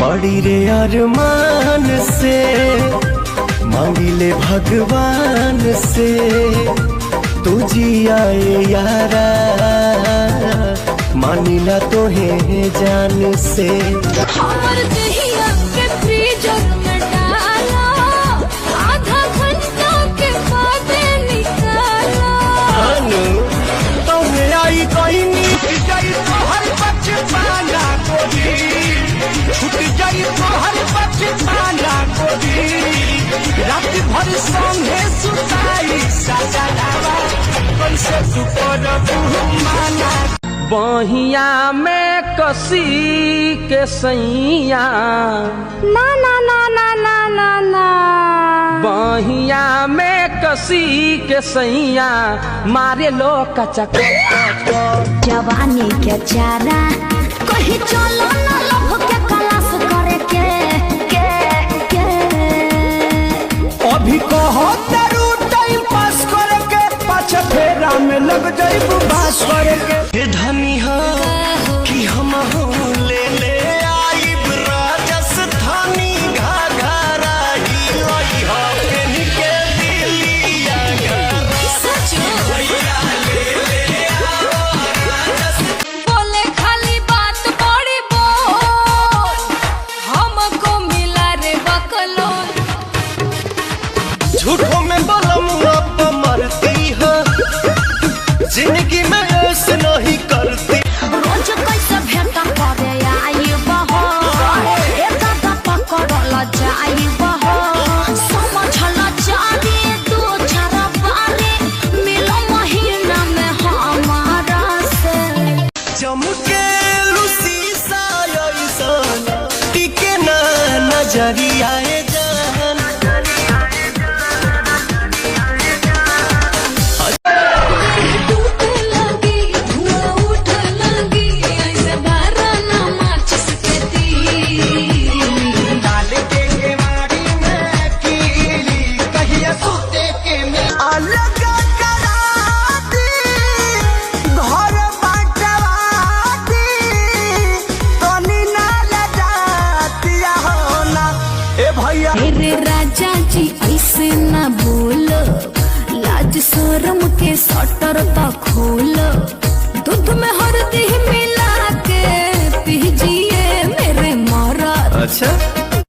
बड़ी रे अरमान से मांगिले भगवान से तू जियाए यारा मानिला तो है जान से। रात भर संगे सुताई सजनावा कैसे तू करबू माना। बहिया में कसी के सैया ना ना ना ना ना ना ना बहिया में कसी के सैया मारे लो कचा जवानी के चारा कहीं चलो ना लभ के क्लास करे के अभी कहो तेरू टाइम पास करे के पाछे फेरा में लग जाइबू बास करे के धनी हो कि हम हो ले ले आइब राजस्थानी घाघरा ही ओई हो के दिलिया घर सचो भैया ले ले आओ राजस्थान। बोले खाली बात बड़ी बोल हमको मिला रे बकलोल। झूठों में बलम आप मरती हो जिंदगी में ऐसे नहीं करती। रोज कैसे भेंट करे आई बहो एक पकड़ल जाई बहो समझल जारी दो चार बारी मिलो महीना में हमारा से। चमके लुसीसा ऐसन टिके ना नजरिया जान। अरे राजा जी ऐसे ना बोलो लाज शर्म के सटर तक